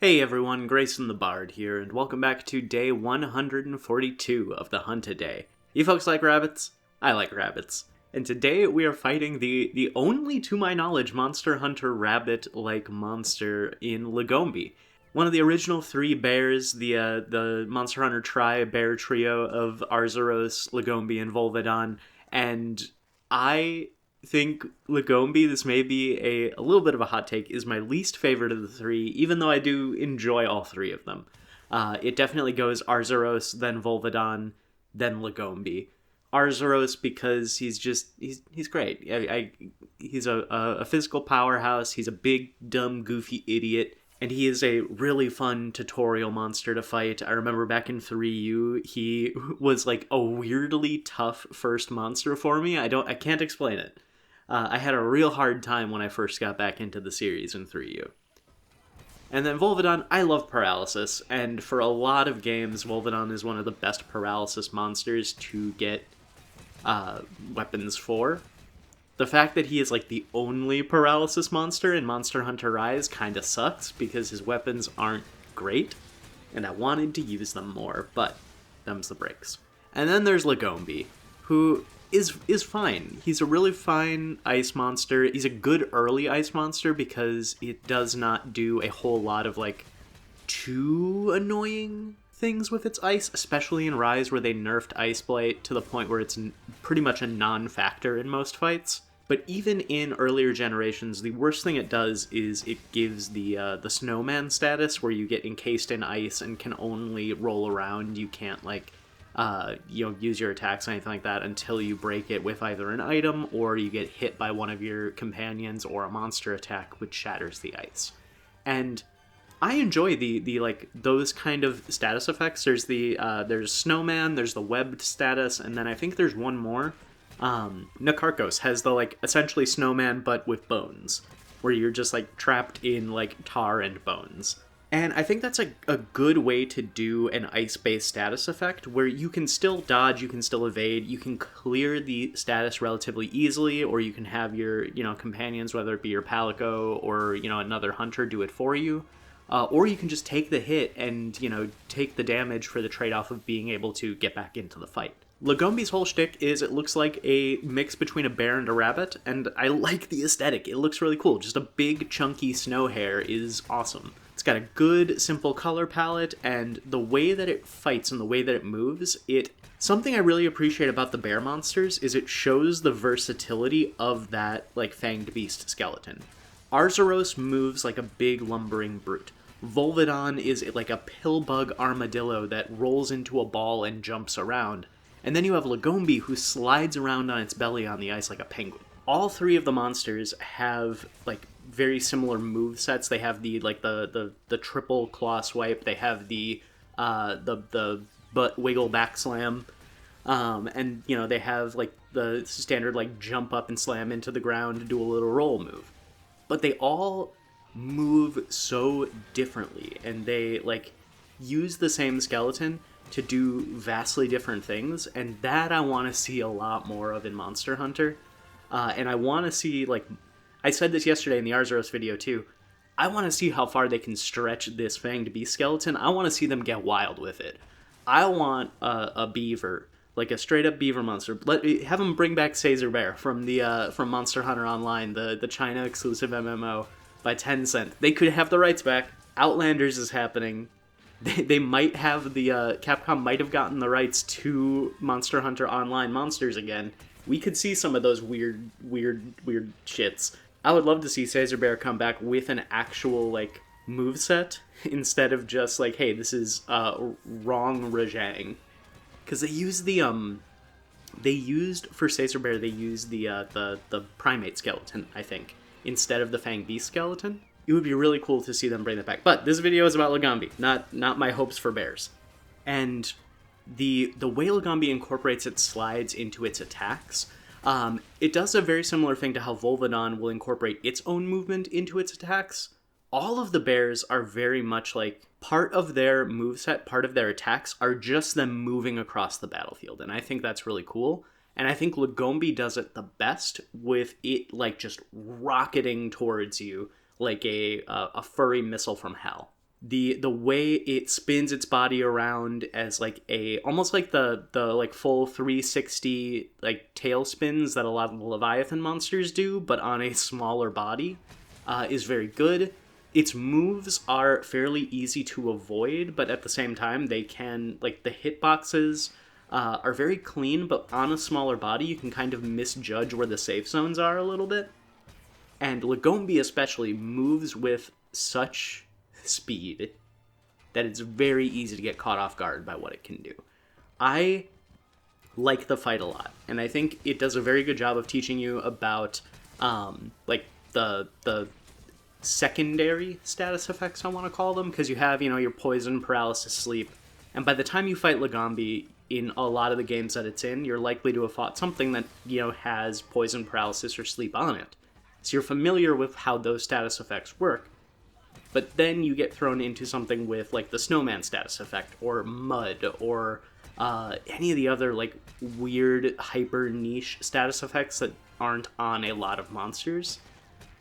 Hey everyone, Grayson the Bard here, and welcome back to day 142 of the Hunt a Day. You folks like rabbits? I like rabbits. And today we are fighting the only, to my knowledge, Monster Hunter rabbit-like monster in Lagombi. One of the original three bears, the Monster Hunter tri-bear trio of Arzuros, Lagombi, and Volvidon, and I think Lagombi, this may be a little bit of a hot take, is my least favorite of the three, even though I do enjoy all three of them. It definitely goes Arzuros, then Volvidon, then Lagombi. Arzuros because he's great. He's a physical powerhouse, he's a big, dumb, goofy idiot, and he is a really fun tutorial monster to fight. I remember back in 3U, he was like a weirdly tough first monster for me. I can't explain it. I had a real hard time when I first got back into the series in 3U. And then Volvidon, I love paralysis, and for a lot of games, Volvidon is one of the best paralysis monsters to get weapons for. The fact that he is like the only paralysis monster in Monster Hunter Rise kind of sucks, because his weapons aren't great, and I wanted to use them more, but them's the breaks. And then there's Lagombi, who is fine. He's a really fine ice monster. He's a good early ice monster because it does not do a whole lot of like too annoying things with its ice, especially in Rise where they nerfed Ice Blight to the point where it's pretty much a non-factor in most fights. But even in earlier generations, the worst thing it does is it gives the snowman status where you get encased in ice and can only roll around. You can't use your attacks or anything like that until you break it with either an item or you get hit by one of your companions or a monster attack, which shatters the ice. And I enjoy the those kind of status effects. There's snowman, there's the webbed status, and then I think there's one more. Nakarkos has the essentially snowman but with bones, where you're just trapped in tar and bones. And I think that's a good way to do an ice-based status effect, where you can still dodge, you can still evade, you can clear the status relatively easily, or you can have your, companions, whether it be your Palico or, another hunter, do it for you. Or you can just take the hit and, take the damage for the trade-off of being able to get back into the fight. Lagombi's whole shtick is it looks like a mix between a bear and a rabbit, and I like the aesthetic. It looks really cool. Just a big, chunky snow hare is awesome. It's got a good, simple color palette, and the way that it fights and the way that it moves, something I really appreciate about the bear monsters is it shows the versatility of that, fanged beast skeleton. Arzuros moves like a big, lumbering brute. Volvidon is like a pillbug armadillo that rolls into a ball and jumps around. And then you have Lagombi, who slides around on its belly on the ice like a penguin. All three of the monsters have very similar move sets. They have the triple claw swipe. They have the butt wiggle back slam, and they have the standard jump up and slam into the ground to do a little roll move. But they all move so differently, and they use the same skeleton to do vastly different things, and that I want to see a lot more of in Monster Hunter. And I want to see, I said this yesterday in the Arzuros video too, I want to see how far they can stretch this fanged beast skeleton. I want to see them get wild with it. I want a beaver, a straight-up beaver monster. Have them bring back Caesar Bear from Monster Hunter Online, the China-exclusive MMO by Tencent. They could have the rights back. Outlanders is happening. They might have Capcom might have gotten the rights to Monster Hunter Online monsters again. We could see some of those weird shits. I would love to see Caesar Bear come back with an actual moveset instead of just hey, this is wrong Rajang. Because they used for Caesar Bear the primate skeleton, I think, instead of the Fang Beast skeleton. It would be really cool to see them bring that back. But this video is about Lagombi, not my hopes for bears. And the way Lagombi incorporates its slides into its attacks, it does a very similar thing to how Volvidon will incorporate its own movement into its attacks. All of the bears are very much part of their moveset, part of their attacks are just them moving across the battlefield. And I think that's really cool. And I think Lagombi does it the best with it just rocketing towards you like a furry missile from hell. the way it spins its body around as like a almost like the like full 360 like tail spins that a lot of the Leviathan monsters do, but on a smaller body, is very good. Its moves are fairly easy to avoid, but at the same time, they can, like, the hitboxes are very clean, but on a smaller body, you can kind of misjudge where the safe zones are a little bit. And Lagombi especially moves with such speed that it's very easy to get caught off guard by what it can do. I like the fight a lot, and I think it does a very good job of teaching you about, like, the secondary status effects, I want to call them, because you have, your poison, paralysis, sleep, and by the time you fight Lagombi, in a lot of the games that it's in, you're likely to have fought something that, has poison, paralysis, or sleep on it. So you're familiar with how those status effects work. But then you get thrown into something with, like, the snowman status effect, or mud, or any of the other, like, weird, hyper-niche status effects that aren't on a lot of monsters.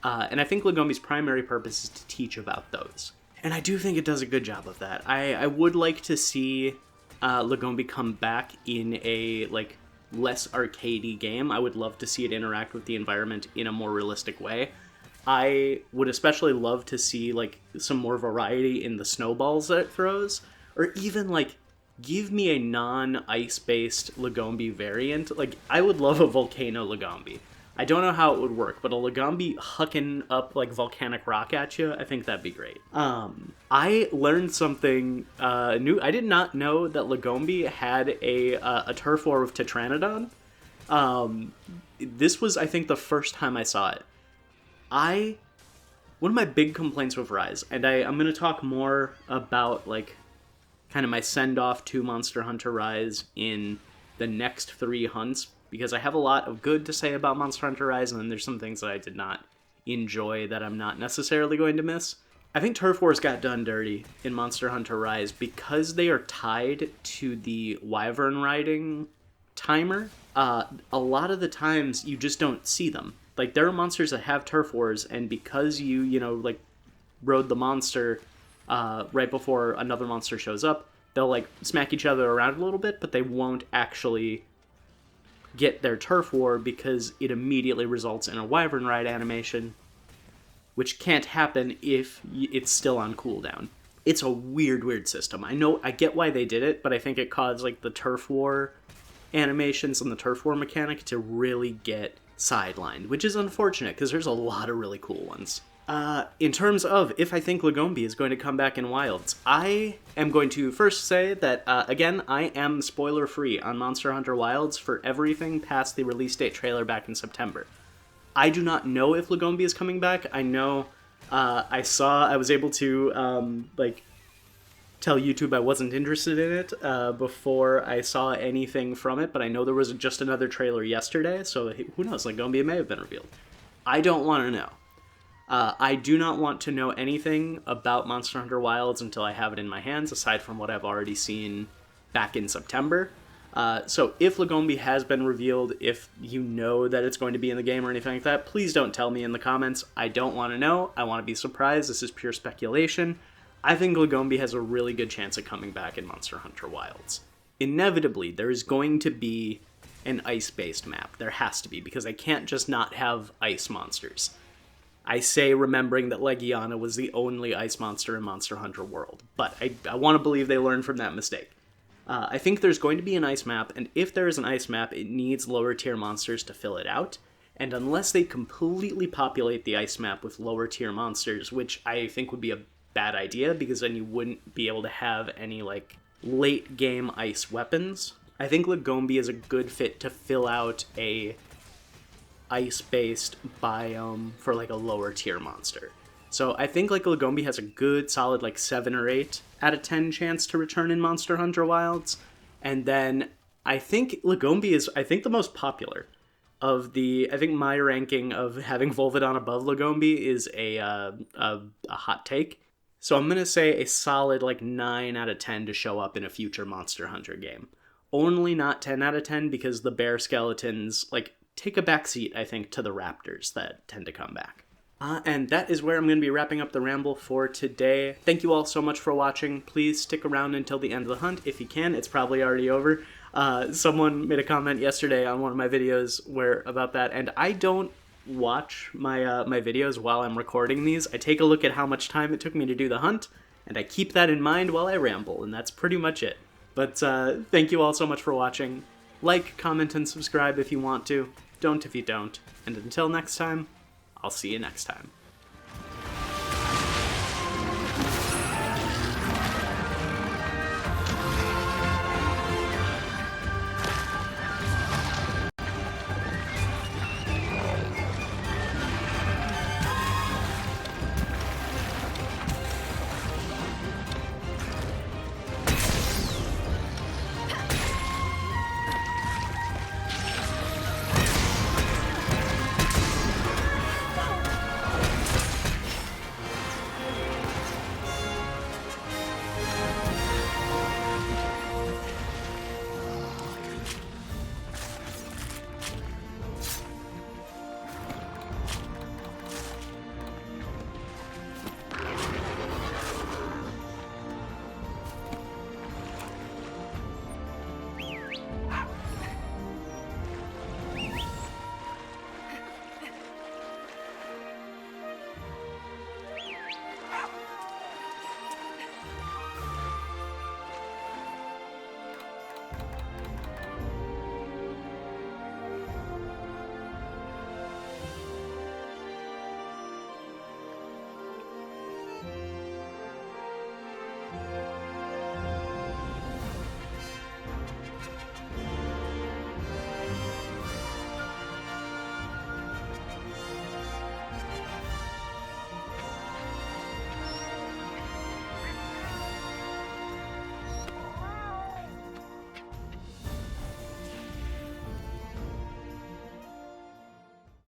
And I think Lagombi's primary purpose is to teach about those. And I do think it does a good job of that. I would like to see Lagombi come back in a, like, less arcadey game. I would love to see it interact with the environment in a more realistic way. I would especially love to see, like, some more variety in the snowballs that it throws, or even, like, give me a non-ice-based Lagombi variant. Like, I would love a volcano Lagombi. I don't know how it would work, but a Lagombi hucking up, like, volcanic rock at you, I think that'd be great. I learned something new. I did not know that Lagombi had a turf war with Tetranodon. This was, I think, the first time I saw it. One of my big complaints with Rise, and I'm going to talk more about, like, kind of my send-off to Monster Hunter Rise in the next 3 hunts, because I have a lot of good to say about Monster Hunter Rise, and then there's some things that I did not enjoy that I'm not necessarily going to miss. I think Turf Wars got done dirty in Monster Hunter Rise because they are tied to the wyvern riding timer. A lot of the times you just don't see them. Like, there are monsters that have Turf Wars, and because you like, rode the monster right before another monster shows up, they'll, like, smack each other around a little bit, but they won't actually get their turf war because it immediately results in a wyvern ride animation, which can't happen if it's still on cooldown. It's a weird system. I get why they did it, but I think it caused, like, the turf war animations and the turf war mechanic to really get sidelined, which is unfortunate because there's a lot of really cool ones. In terms of if I think Lagombi is going to come back in Wilds, I am going to first say that, again, I am spoiler-free on Monster Hunter Wilds for everything past the release date trailer back in September. I do not know if Lagombi is coming back. I know I was able to, tell YouTube I wasn't interested in it before I saw anything from it, but I know there was just another trailer yesterday, so who knows, Lagombi may have been revealed. I don't want to know. I do not want to know anything about Monster Hunter Wilds until I have it in my hands, aside from what I've already seen back in September. So if Lagombi has been revealed, if you know that it's going to be in the game or anything like that, please don't tell me in the comments. I don't want to know. I want to be surprised. This is pure speculation. I think Lagombi has a really good chance of coming back in Monster Hunter Wilds. Inevitably, there is going to be an ice-based map. There has to be, because I can't just not have ice monsters. I say remembering that Legiana was the only ice monster in Monster Hunter World, but I want to believe they learned from that mistake. I think there's going to be an ice map, and if there is an ice map, it needs lower tier monsters to fill it out, and unless they completely populate the ice map with lower tier monsters, which I think would be a bad idea, because then you wouldn't be able to have any, like, late game ice weapons, I think Lagombi is a good fit to fill out a ice-based biome for, like, a lower tier monster. So I think, like, Lagombi has a good solid, like, 7 or 8 out of 10 chance to return in Monster Hunter Wilds, and then I think Lagombi is, I think, the most popular of the, I think my ranking of having Volvidon above Lagombi is a hot take. So I'm going to say a solid, like, 9 out of 10 to show up in a future Monster Hunter game. Only not 10 out of 10 because the bear skeletons, like, take a backseat, I think, to the raptors that tend to come back. And that is where I'm going to be wrapping up the ramble for today. Thank you all so much for watching. Please stick around until the end of the hunt if you can. It's probably already over. Someone made a comment yesterday on one of my videos about that, and I don't watch my my videos while I'm recording these. I take a look at how much time it took me to do the hunt, and I keep that in mind while I ramble, and that's pretty much it. But thank you all so much for watching. Like, comment, and subscribe if you want to. Don't if you don't. And until next time, I'll see you next time.